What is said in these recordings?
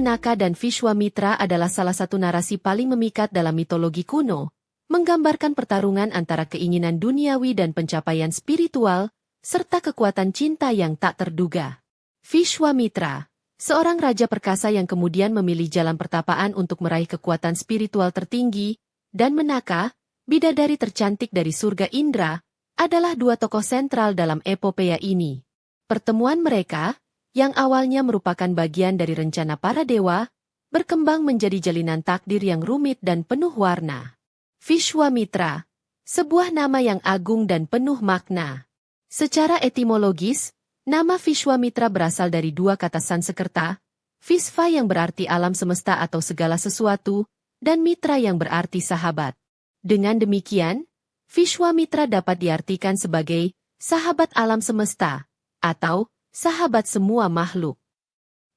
Menaka dan Vishwamitra adalah salah satu narasi paling memikat dalam mitologi kuno, menggambarkan pertarungan antara keinginan duniawi dan pencapaian spiritual, serta kekuatan cinta yang tak terduga. Vishwamitra, seorang raja perkasa yang kemudian memilih jalan pertapaan untuk meraih kekuatan spiritual tertinggi, dan Menaka, bidadari tercantik dari surga Indra, adalah dua tokoh sentral dalam epopeya ini. Pertemuan mereka, yang awalnya merupakan bagian dari rencana para dewa, berkembang menjadi jalinan takdir yang rumit dan penuh warna. Vishwamitra, sebuah nama yang agung dan penuh makna. Secara etimologis, nama Vishwamitra berasal dari dua kata Sanskerta, Visva yang berarti alam semesta atau segala sesuatu, dan Mitra yang berarti sahabat. Dengan demikian, Vishwamitra dapat diartikan sebagai sahabat alam semesta, atau sahabat semua makhluk.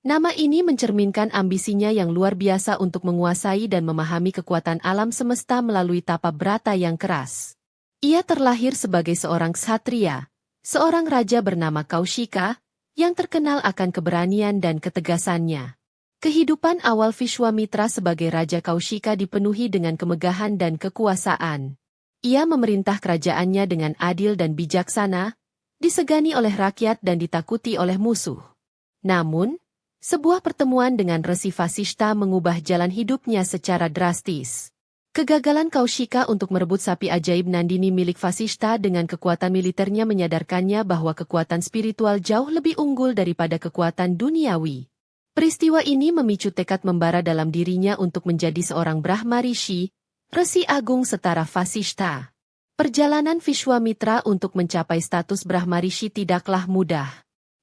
Nama ini mencerminkan ambisinya yang luar biasa untuk menguasai dan memahami kekuatan alam semesta melalui tapa brata yang keras. Ia terlahir sebagai seorang ksatria, seorang raja bernama Kaushika, yang terkenal akan keberanian dan ketegasannya. Kehidupan awal Vishwamitra sebagai Raja Kaushika dipenuhi dengan kemegahan dan kekuasaan. Ia memerintah kerajaannya dengan adil dan bijaksana, disegani oleh rakyat dan ditakuti oleh musuh. Namun, sebuah pertemuan dengan Resi Vasishta mengubah jalan hidupnya secara drastis. Kegagalan Kaushika untuk merebut sapi ajaib Nandini milik Vasishta dengan kekuatan militernya menyadarkannya bahwa kekuatan spiritual jauh lebih unggul daripada kekuatan duniawi. Peristiwa ini memicu tekad membara dalam dirinya untuk menjadi seorang Brahma Rishi, Resi Agung setara Vasishta. Perjalanan Vishwamitra untuk mencapai status Brahma Rishi tidaklah mudah.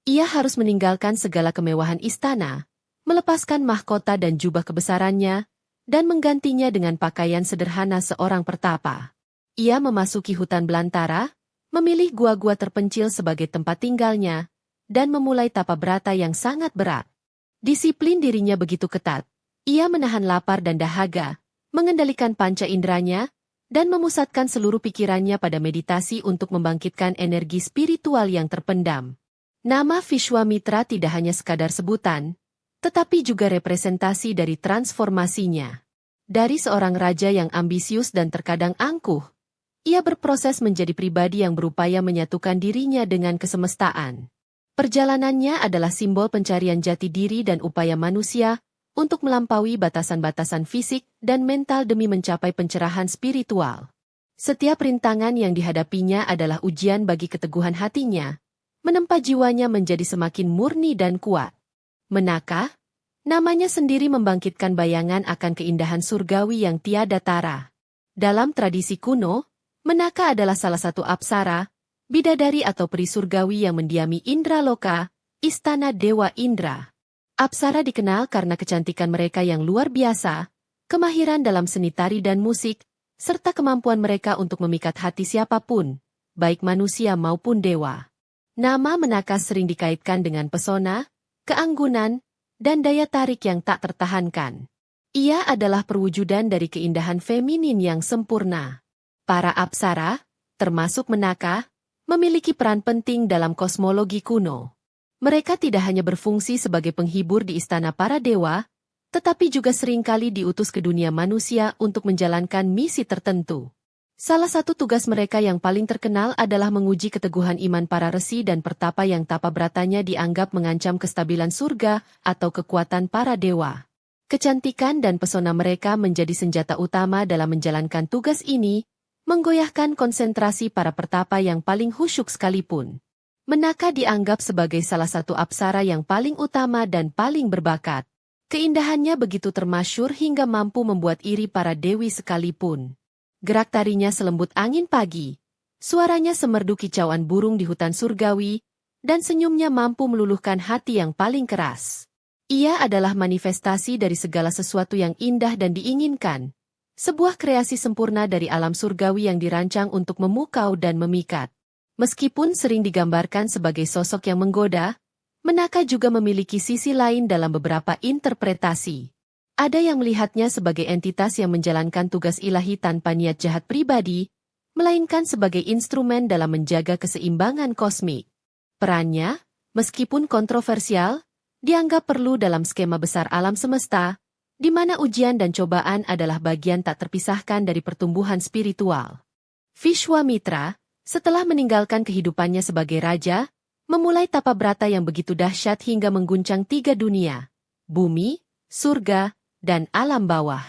Ia harus meninggalkan segala kemewahan istana, melepaskan mahkota dan jubah kebesarannya, dan menggantinya dengan pakaian sederhana seorang pertapa. Ia memasuki hutan belantara, memilih gua-gua terpencil sebagai tempat tinggalnya, dan memulai tapa brata yang sangat berat. Disiplin dirinya begitu ketat. Ia menahan lapar dan dahaga, mengendalikan panca inderanya, dan memusatkan seluruh pikirannya pada meditasi untuk membangkitkan energi spiritual yang terpendam. Nama Vishwamitra tidak hanya sekadar sebutan, tetapi juga representasi dari transformasinya. Dari seorang raja yang ambisius dan terkadang angkuh, ia berproses menjadi pribadi yang berupaya menyatukan dirinya dengan kesemestaan. Perjalanannya adalah simbol pencarian jati diri dan upaya manusia untuk melampaui batasan-batasan fisik dan mental demi mencapai pencerahan spiritual. Setiap rintangan yang dihadapinya adalah ujian bagi keteguhan hatinya, menempa jiwanya menjadi semakin murni dan kuat. Menaka, namanya sendiri membangkitkan bayangan akan keindahan surgawi yang tiada tara. Dalam tradisi kuno, Menaka adalah salah satu apsara, bidadari atau peri surgawi yang mendiami Indraloka, istana Dewa Indra. Apsara dikenal karena kecantikan mereka yang luar biasa, kemahiran dalam seni tari dan musik, serta kemampuan mereka untuk memikat hati siapapun, baik manusia maupun dewa. Nama Menaka sering dikaitkan dengan pesona, keanggunan, dan daya tarik yang tak tertahankan. Ia adalah perwujudan dari keindahan feminin yang sempurna. Para apsara, termasuk Menaka, memiliki peran penting dalam kosmologi kuno. Mereka tidak hanya berfungsi sebagai penghibur di istana para dewa, tetapi juga seringkali diutus ke dunia manusia untuk menjalankan misi tertentu. Salah satu tugas mereka yang paling terkenal adalah menguji keteguhan iman para resi dan pertapa yang tapa bratanya dianggap mengancam kestabilan surga atau kekuatan para dewa. Kecantikan dan pesona mereka menjadi senjata utama dalam menjalankan tugas ini, menggoyahkan konsentrasi para pertapa yang paling khusyuk sekalipun. Menaka dianggap sebagai salah satu apsara yang paling utama dan paling berbakat. Keindahannya begitu termasyur hingga mampu membuat iri para dewi sekalipun. Gerak tarinya selembut angin pagi, suaranya semerdu kicauan burung di hutan surgawi, dan senyumnya mampu meluluhkan hati yang paling keras. Ia adalah manifestasi dari segala sesuatu yang indah dan diinginkan. Sebuah kreasi sempurna dari alam surgawi yang dirancang untuk memukau dan memikat. Meskipun sering digambarkan sebagai sosok yang menggoda, Menaka juga memiliki sisi lain dalam beberapa interpretasi. Ada yang melihatnya sebagai entitas yang menjalankan tugas ilahi tanpa niat jahat pribadi, melainkan sebagai instrumen dalam menjaga keseimbangan kosmik. Perannya, meskipun kontroversial, dianggap perlu dalam skema besar alam semesta, di mana ujian dan cobaan adalah bagian tak terpisahkan dari pertumbuhan spiritual. Vishwamitra, setelah meninggalkan kehidupannya sebagai raja, memulai tapa brata yang begitu dahsyat hingga mengguncang 3 dunia, bumi, surga, dan alam bawah.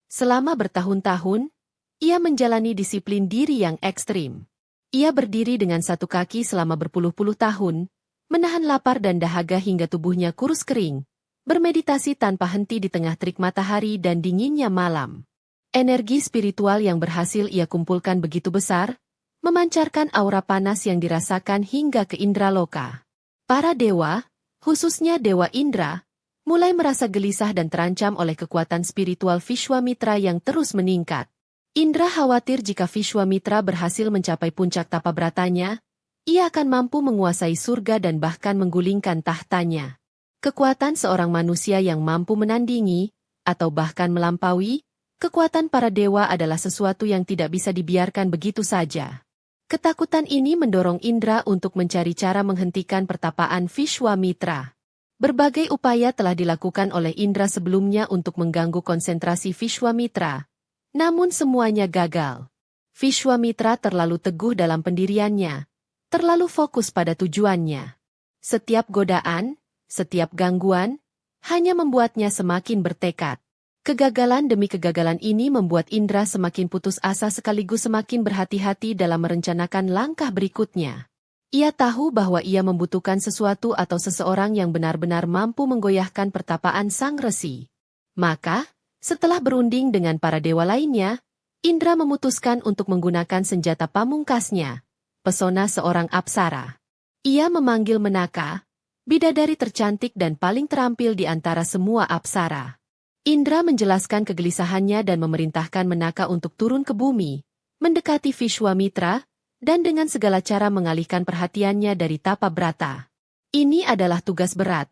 Selama bertahun-tahun, ia menjalani disiplin diri yang ekstrim. Ia berdiri dengan satu kaki selama berpuluh-puluh tahun, menahan lapar dan dahaga hingga tubuhnya kurus kering, bermeditasi tanpa henti di tengah terik matahari dan dinginnya malam. Energi spiritual yang berhasil ia kumpulkan begitu besar, memancarkan aura panas yang dirasakan hingga ke Indraloka. Para dewa, khususnya Dewa Indra, mulai merasa gelisah dan terancam oleh kekuatan spiritual Vishwamitra yang terus meningkat. Indra khawatir jika Vishwamitra berhasil mencapai puncak tapa bratanya, ia akan mampu menguasai surga dan bahkan menggulingkan tahtanya. Kekuatan seorang manusia yang mampu menandingi, atau bahkan melampaui, kekuatan para dewa adalah sesuatu yang tidak bisa dibiarkan begitu saja. Ketakutan ini mendorong Indra untuk mencari cara menghentikan pertapaan Vishwamitra. Berbagai upaya telah dilakukan oleh Indra sebelumnya untuk mengganggu konsentrasi Vishwamitra, namun semuanya gagal. Vishwamitra terlalu teguh dalam pendiriannya, terlalu fokus pada tujuannya. Setiap godaan, setiap gangguan, hanya membuatnya semakin bertekad. Kegagalan demi kegagalan ini membuat Indra semakin putus asa sekaligus semakin berhati-hati dalam merencanakan langkah berikutnya. Ia tahu bahwa ia membutuhkan sesuatu atau seseorang yang benar-benar mampu menggoyahkan pertapaan sang resi. Maka, setelah berunding dengan para dewa lainnya, Indra memutuskan untuk menggunakan senjata pamungkasnya, pesona seorang apsara. Ia memanggil Menaka, bidadari tercantik dan paling terampil di antara semua apsara. Indra menjelaskan kegelisahannya dan memerintahkan Menaka untuk turun ke bumi, mendekati Vishwamitra, dan dengan segala cara mengalihkan perhatiannya dari tapa brata. Ini adalah tugas berat,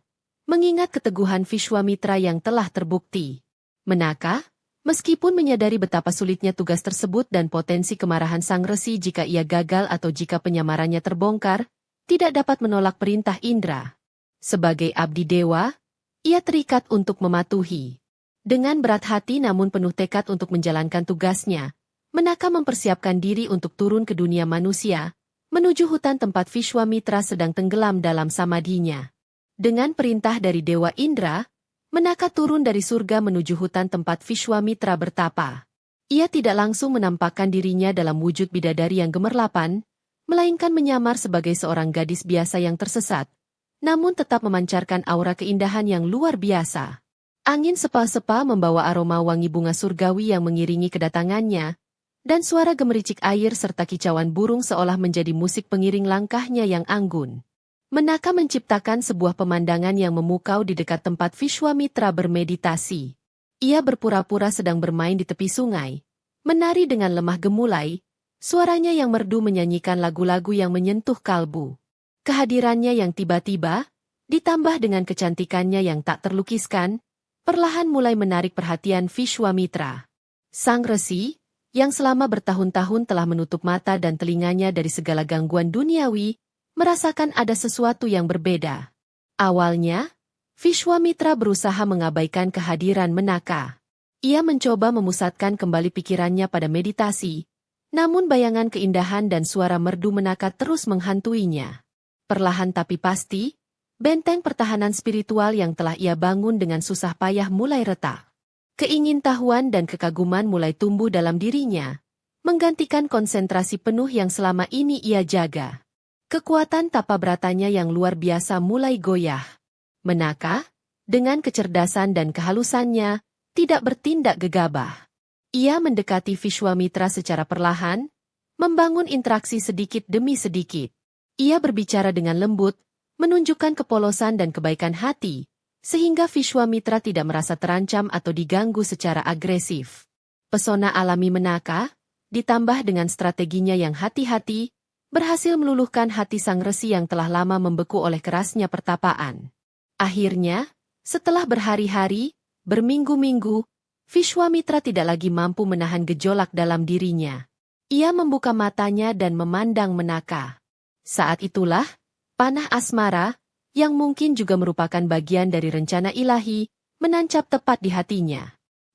mengingat keteguhan Vishwamitra yang telah terbukti. Menaka, meskipun menyadari betapa sulitnya tugas tersebut dan potensi kemarahan sang resi jika ia gagal atau jika penyamarannya terbongkar, tidak dapat menolak perintah Indra. Sebagai abdi dewa, ia terikat untuk mematuhi. Dengan berat hati namun penuh tekad untuk menjalankan tugasnya, Menaka mempersiapkan diri untuk turun ke dunia manusia, menuju hutan tempat Vishwamitra sedang tenggelam dalam samadhinya. Dengan perintah dari Dewa Indra, Menaka turun dari surga menuju hutan tempat Vishwamitra bertapa. Ia tidak langsung menampakkan dirinya dalam wujud bidadari yang gemerlapan, melainkan menyamar sebagai seorang gadis biasa yang tersesat, namun tetap memancarkan aura keindahan yang luar biasa. Angin sepa-sepa membawa aroma wangi bunga surgawi yang mengiringi kedatangannya, dan suara gemericik air serta kicauan burung seolah menjadi musik pengiring langkahnya yang anggun. Menaka menciptakan sebuah pemandangan yang memukau di dekat tempat Vishwamitra bermeditasi. Ia berpura-pura sedang bermain di tepi sungai, menari dengan lemah gemulai, suaranya yang merdu menyanyikan lagu-lagu yang menyentuh kalbu. Kehadirannya yang tiba-tiba, ditambah dengan kecantikannya yang tak terlukiskan, perlahan mulai menarik perhatian Vishwamitra. Sang resi, yang selama bertahun-tahun telah menutup mata dan telinganya dari segala gangguan duniawi, merasakan ada sesuatu yang berbeda. Awalnya, Vishwamitra berusaha mengabaikan kehadiran Menaka. Ia mencoba memusatkan kembali pikirannya pada meditasi, namun bayangan keindahan dan suara merdu Menaka terus menghantuinya. Perlahan tapi pasti, benteng pertahanan spiritual yang telah ia bangun dengan susah payah mulai retak. Keingintahuan dan kekaguman mulai tumbuh dalam dirinya, menggantikan konsentrasi penuh yang selama ini ia jaga. Kekuatan tapa bratanya yang luar biasa mulai goyah. Menaka, dengan kecerdasan dan kehalusannya, tidak bertindak gegabah. Ia mendekati Vishwamitra secara perlahan, membangun interaksi sedikit demi sedikit. Ia berbicara dengan lembut, menunjukkan kepolosan dan kebaikan hati, sehingga Vishwamitra tidak merasa terancam atau diganggu secara agresif. Pesona alami Menaka, ditambah dengan strateginya yang hati-hati, berhasil meluluhkan hati sang resi yang telah lama membeku oleh kerasnya pertapaan. Akhirnya, setelah berhari-hari, berminggu-minggu, Vishwamitra tidak lagi mampu menahan gejolak dalam dirinya. Ia membuka matanya dan memandang Menaka. Saat itulah, panah asmara, yang mungkin juga merupakan bagian dari rencana ilahi, menancap tepat di hatinya.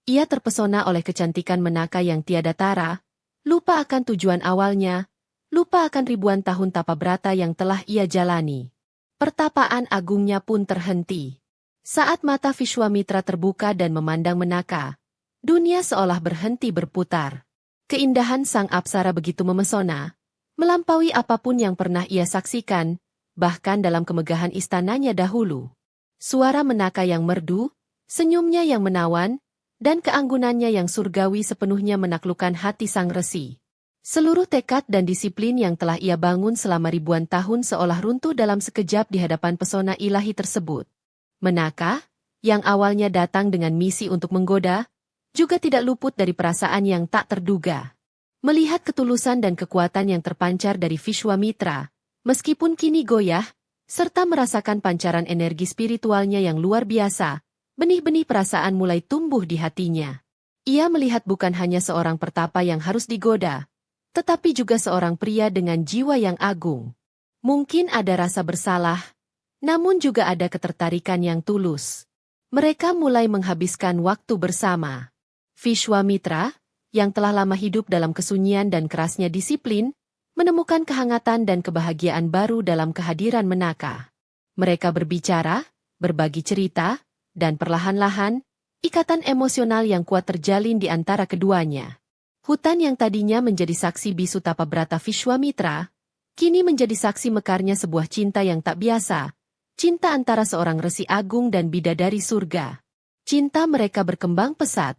Ia terpesona oleh kecantikan Menaka yang tiada tara, lupa akan tujuan awalnya, lupa akan ribuan tahun tapa brata yang telah ia jalani. Pertapaan agungnya pun terhenti. Saat mata Vishwamitra terbuka dan memandang Menaka, dunia seolah berhenti berputar. Keindahan sang apsara begitu memesona, melampaui apapun yang pernah ia saksikan, bahkan dalam kemegahan istananya dahulu. Suara Menaka yang merdu, senyumnya yang menawan, dan keanggunannya yang surgawi sepenuhnya menaklukkan hati sang resi. Seluruh tekad dan disiplin yang telah ia bangun selama ribuan tahun seolah runtuh dalam sekejap di hadapan pesona ilahi tersebut. Menaka, yang awalnya datang dengan misi untuk menggoda, juga tidak luput dari perasaan yang tak terduga. Melihat ketulusan dan kekuatan yang terpancar dari Vishwamitra, meskipun kini goyah, serta merasakan pancaran energi spiritualnya yang luar biasa, benih-benih perasaan mulai tumbuh di hatinya. Ia melihat bukan hanya seorang pertapa yang harus digoda, tetapi juga seorang pria dengan jiwa yang agung. Mungkin ada rasa bersalah, namun juga ada ketertarikan yang tulus. Mereka mulai menghabiskan waktu bersama. Vishwamitra, yang telah lama hidup dalam kesunyian dan kerasnya disiplin, menemukan kehangatan dan kebahagiaan baru dalam kehadiran Menaka. Mereka berbicara, berbagi cerita, dan perlahan-lahan, ikatan emosional yang kuat terjalin di antara keduanya. Hutan yang tadinya menjadi saksi bisu tapa brata Vishwamitra, kini menjadi saksi mekarnya sebuah cinta yang tak biasa, cinta antara seorang resi agung dan bidadari surga. Cinta mereka berkembang pesat,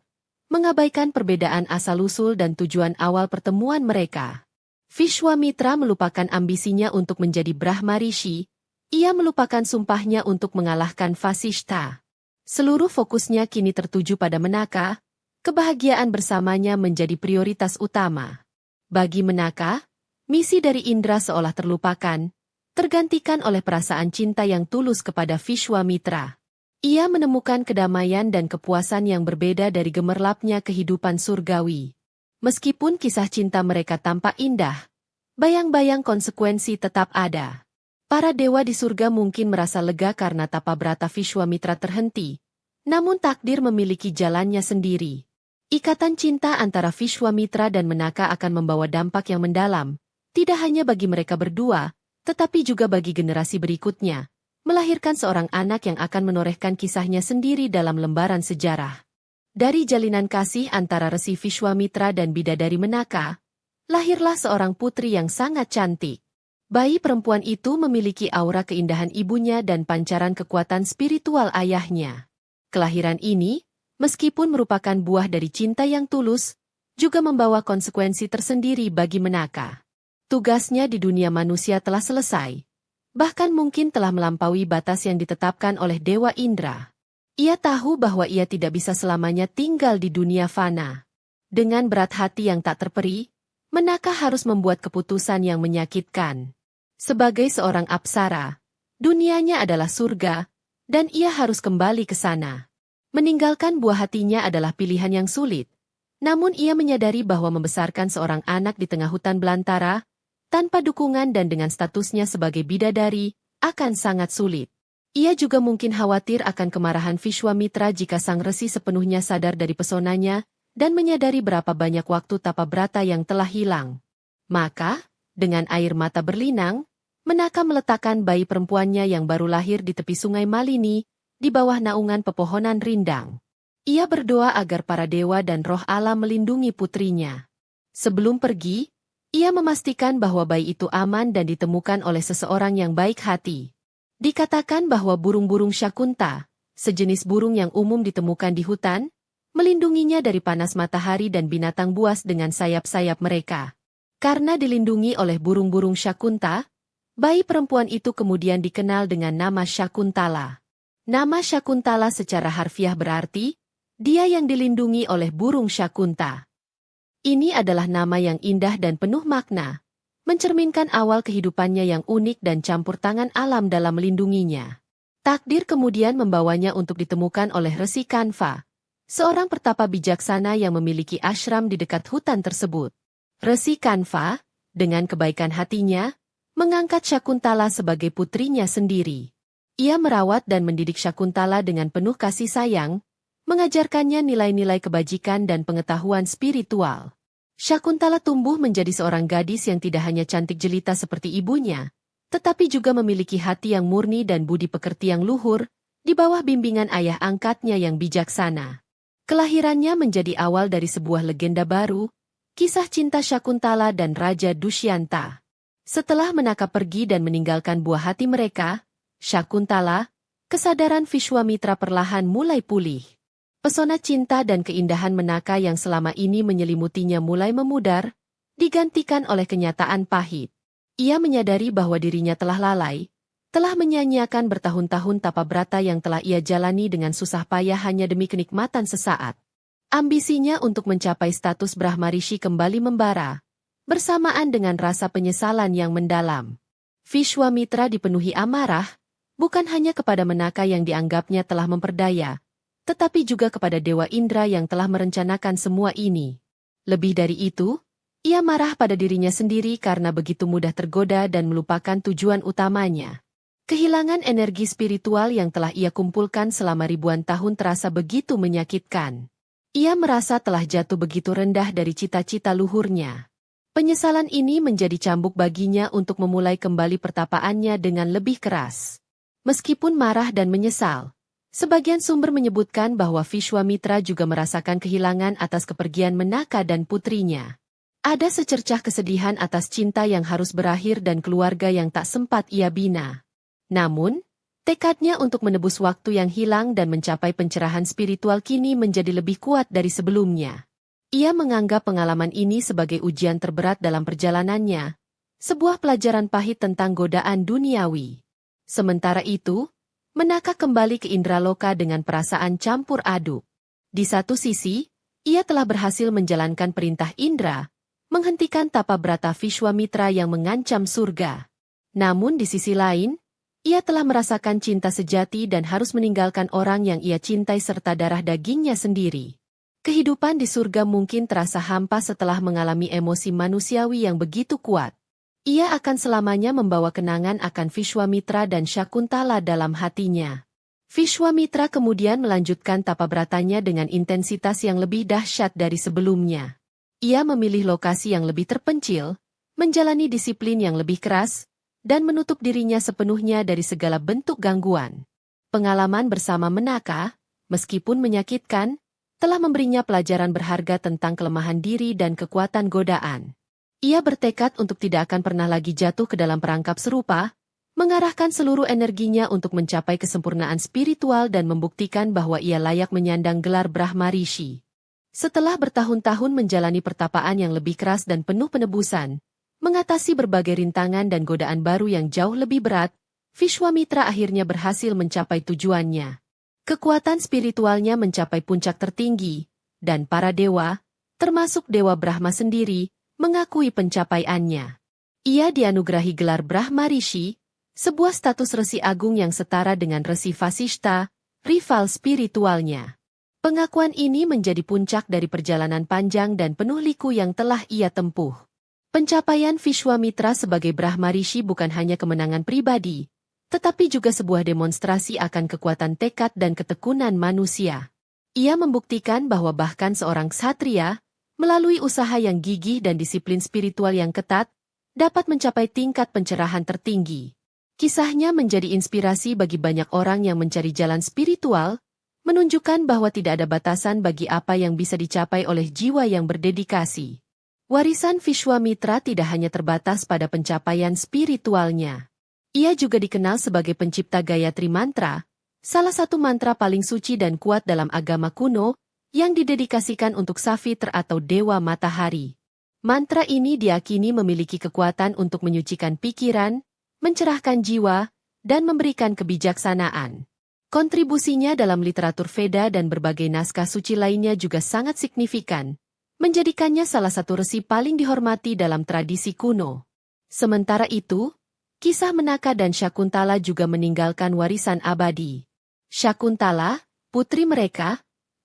mengabaikan perbedaan asal-usul dan tujuan awal pertemuan mereka. Vishwamitra melupakan ambisinya untuk menjadi Brahma Rishi, ia melupakan sumpahnya untuk mengalahkan Vasishtha. Seluruh fokusnya kini tertuju pada Menaka, kebahagiaan bersamanya menjadi prioritas utama. Bagi Menaka, misi dari Indra seolah terlupakan, tergantikan oleh perasaan cinta yang tulus kepada Vishwamitra. Ia menemukan kedamaian dan kepuasan yang berbeda dari gemerlapnya kehidupan surgawi. Meskipun kisah cinta mereka tampak indah, bayang-bayang konsekuensi tetap ada. Para dewa di surga mungkin merasa lega karena tapa brata Vishwamitra terhenti, namun takdir memiliki jalannya sendiri. Ikatan cinta antara Vishwamitra dan Menaka akan membawa dampak yang mendalam, tidak hanya bagi mereka berdua, tetapi juga bagi generasi berikutnya, melahirkan seorang anak yang akan menorehkan kisahnya sendiri dalam lembaran sejarah. Dari jalinan kasih antara resi Vishwamitra dan bidadari Menaka, lahirlah seorang putri yang sangat cantik. Bayi perempuan itu memiliki aura keindahan ibunya dan pancaran kekuatan spiritual ayahnya. Kelahiran ini, meskipun merupakan buah dari cinta yang tulus, juga membawa konsekuensi tersendiri bagi Menaka. Tugasnya di dunia manusia telah selesai, bahkan mungkin telah melampaui batas yang ditetapkan oleh Dewa Indra. Ia tahu bahwa ia tidak bisa selamanya tinggal di dunia fana. Dengan berat hati yang tak terperi, Menaka harus membuat keputusan yang menyakitkan. Sebagai seorang apsara, dunianya adalah surga, dan ia harus kembali ke sana. Meninggalkan buah hatinya adalah pilihan yang sulit, namun ia menyadari bahwa membesarkan seorang anak di tengah hutan belantara, tanpa dukungan dan dengan statusnya sebagai bidadari, akan sangat sulit. Ia juga mungkin khawatir akan kemarahan Vishwamitra jika sang resi sepenuhnya sadar dari pesonanya, dan menyadari berapa banyak waktu tapa brata yang telah hilang. Maka, dengan air mata berlinang, Menaka meletakkan bayi perempuannya yang baru lahir di tepi sungai Malini, di bawah naungan pepohonan rindang. Ia berdoa agar para dewa dan roh Allah melindungi putrinya. Sebelum pergi, ia memastikan bahwa bayi itu aman dan ditemukan oleh seseorang yang baik hati. Dikatakan bahwa burung-burung Shakunta, sejenis burung yang umum ditemukan di hutan, melindunginya dari panas matahari dan binatang buas dengan sayap-sayap mereka. Karena dilindungi oleh burung-burung Shakunta, bayi perempuan itu kemudian dikenal dengan nama Shakuntala. Nama Shakuntala secara harfiah berarti, dia yang dilindungi oleh burung Shakunta. Ini adalah nama yang indah dan penuh makna, mencerminkan awal kehidupannya yang unik dan campur tangan alam dalam melindunginya. Takdir kemudian membawanya untuk ditemukan oleh Resi Kanva, seorang pertapa bijaksana yang memiliki ashram di dekat hutan tersebut. Resi Kanva, dengan kebaikan hatinya, mengangkat Shakuntala sebagai putrinya sendiri. Ia merawat dan mendidik Syakuntala dengan penuh kasih sayang, mengajarkannya nilai-nilai kebajikan dan pengetahuan spiritual. Syakuntala tumbuh menjadi seorang gadis yang tidak hanya cantik jelita seperti ibunya, tetapi juga memiliki hati yang murni dan budi pekerti yang luhur, di bawah bimbingan ayah angkatnya yang bijaksana. Kelahirannya menjadi awal dari sebuah legenda baru, kisah cinta Syakuntala dan Raja Dushyanta. Setelah Menaka pergi dan meninggalkan buah hati mereka, Syakuntala, kesadaran Vishwamitra perlahan mulai pulih. Pesona cinta dan keindahan Menaka yang selama ini menyelimutinya mulai memudar, digantikan oleh kenyataan pahit. Ia menyadari bahwa dirinya telah lalai, telah menyia-nyiakan bertahun-tahun tapa brata yang telah ia jalani dengan susah payah hanya demi kenikmatan sesaat. Ambisinya untuk mencapai status Brahmarishi kembali membara, bersamaan dengan rasa penyesalan yang mendalam. Vishwamitra dipenuhi amarah, bukan hanya kepada Menaka yang dianggapnya telah memperdaya, tetapi juga kepada Dewa Indra yang telah merencanakan semua ini. Lebih dari itu, ia marah pada dirinya sendiri karena begitu mudah tergoda dan melupakan tujuan utamanya. Kehilangan energi spiritual yang telah ia kumpulkan selama ribuan tahun terasa begitu menyakitkan. Ia merasa telah jatuh begitu rendah dari cita-cita luhurnya. Penyesalan ini menjadi cambuk baginya untuk memulai kembali pertapaannya dengan lebih keras. Meskipun marah dan menyesal, sebagian sumber menyebutkan bahwa Vishwamitra juga merasakan kehilangan atas kepergian Menaka dan putrinya. Ada secercah kesedihan atas cinta yang harus berakhir dan keluarga yang tak sempat ia bina. Namun, tekadnya untuk menebus waktu yang hilang dan mencapai pencerahan spiritual kini menjadi lebih kuat dari sebelumnya. Ia menganggap pengalaman ini sebagai ujian terberat dalam perjalanannya, sebuah pelajaran pahit tentang godaan duniawi. Sementara itu, Menaka kembali ke Indraloka dengan perasaan campur aduk. Di satu sisi, ia telah berhasil menjalankan perintah Indra, menghentikan tapa brata Vishwamitra yang mengancam surga. Namun di sisi lain, ia telah merasakan cinta sejati dan harus meninggalkan orang yang ia cintai serta darah dagingnya sendiri. Kehidupan di surga mungkin terasa hampa setelah mengalami emosi manusiawi yang begitu kuat. Ia akan selamanya membawa kenangan akan Vishwamitra dan Syakuntala dalam hatinya. Vishwamitra kemudian melanjutkan tapa bratanya dengan intensitas yang lebih dahsyat dari sebelumnya. Ia memilih lokasi yang lebih terpencil, menjalani disiplin yang lebih keras, dan menutup dirinya sepenuhnya dari segala bentuk gangguan. Pengalaman bersama Menaka, meskipun menyakitkan, telah memberinya pelajaran berharga tentang kelemahan diri dan kekuatan godaan. Ia bertekad untuk tidak akan pernah lagi jatuh ke dalam perangkap serupa, mengarahkan seluruh energinya untuk mencapai kesempurnaan spiritual dan membuktikan bahwa ia layak menyandang gelar Brahmarishi. Setelah bertahun-tahun menjalani pertapaan yang lebih keras dan penuh penebusan, mengatasi berbagai rintangan dan godaan baru yang jauh lebih berat, Vishwamitra akhirnya berhasil mencapai tujuannya. Kekuatan spiritualnya mencapai puncak tertinggi, dan para dewa, termasuk Dewa Brahma sendiri, mengakui pencapaiannya. Ia dianugerahi gelar Brahmarishi, sebuah status resi agung yang setara dengan Resi Vasishta, rival spiritualnya. Pengakuan ini menjadi puncak dari perjalanan panjang dan penuh liku yang telah ia tempuh. Pencapaian Vishwamitra sebagai Brahmarishi bukan hanya kemenangan pribadi, tetapi juga sebuah demonstrasi akan kekuatan tekad dan ketekunan manusia. Ia membuktikan bahwa bahkan seorang ksatria, melalui usaha yang gigih dan disiplin spiritual yang ketat, dapat mencapai tingkat pencerahan tertinggi. Kisahnya menjadi inspirasi bagi banyak orang yang mencari jalan spiritual, menunjukkan bahwa tidak ada batasan bagi apa yang bisa dicapai oleh jiwa yang berdedikasi. Warisan Vishwamitra tidak hanya terbatas pada pencapaian spiritualnya. Ia juga dikenal sebagai pencipta Gayatri Mantra, salah satu mantra paling suci dan kuat dalam agama kuno, yang didedikasikan untuk Safitra atau Dewa Matahari. Mantra ini diyakini memiliki kekuatan untuk menyucikan pikiran, mencerahkan jiwa, dan memberikan kebijaksanaan. Kontribusinya dalam literatur Veda dan berbagai naskah suci lainnya juga sangat signifikan, menjadikannya salah satu resi paling dihormati dalam tradisi kuno. Sementara itu, kisah Menaka dan Syakuntala juga meninggalkan warisan abadi. Syakuntala, putri mereka,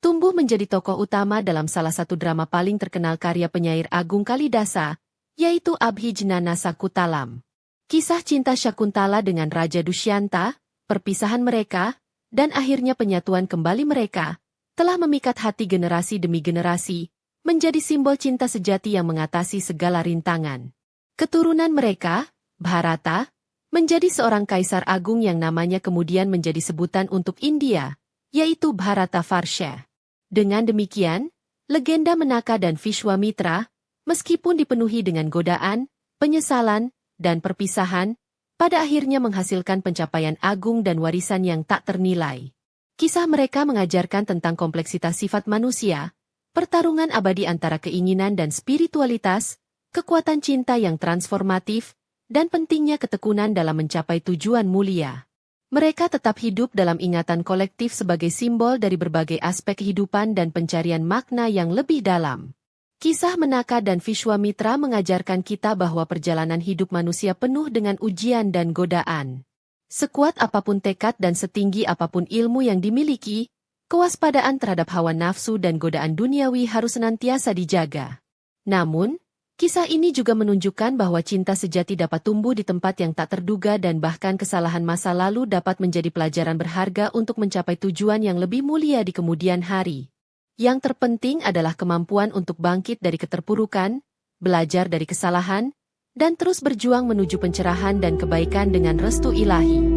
tumbuh menjadi tokoh utama dalam salah satu drama paling terkenal karya penyair agung Kalidasa, yaitu Abhijanana Sakutalam. Kisah cinta Syakuntala dengan Raja Dushyanta, perpisahan mereka, dan akhirnya penyatuan kembali mereka, telah memikat hati generasi demi generasi, menjadi simbol cinta sejati yang mengatasi segala rintangan. Keturunan mereka, Bharata, menjadi seorang kaisar agung yang namanya kemudian menjadi sebutan untuk India, yaitu Bharata Varsha. Dengan demikian, legenda Menaka dan Vishwamitra, meskipun dipenuhi dengan godaan, penyesalan, dan perpisahan, pada akhirnya menghasilkan pencapaian agung dan warisan yang tak ternilai. Kisah mereka mengajarkan tentang kompleksitas sifat manusia, pertarungan abadi antara keinginan dan spiritualitas, kekuatan cinta yang transformatif, dan pentingnya ketekunan dalam mencapai tujuan mulia. Mereka tetap hidup dalam ingatan kolektif sebagai simbol dari berbagai aspek kehidupan dan pencarian makna yang lebih dalam. Kisah Menaka dan Vishwamitra mengajarkan kita bahwa perjalanan hidup manusia penuh dengan ujian dan godaan. Sekuat apapun tekad dan setinggi apapun ilmu yang dimiliki, kewaspadaan terhadap hawa nafsu dan godaan duniawi harus senantiasa dijaga. Namun, kisah ini juga menunjukkan bahwa cinta sejati dapat tumbuh di tempat yang tak terduga dan bahkan kesalahan masa lalu dapat menjadi pelajaran berharga untuk mencapai tujuan yang lebih mulia di kemudian hari. Yang terpenting adalah kemampuan untuk bangkit dari keterpurukan, belajar dari kesalahan, dan terus berjuang menuju pencerahan dan kebaikan dengan restu ilahi.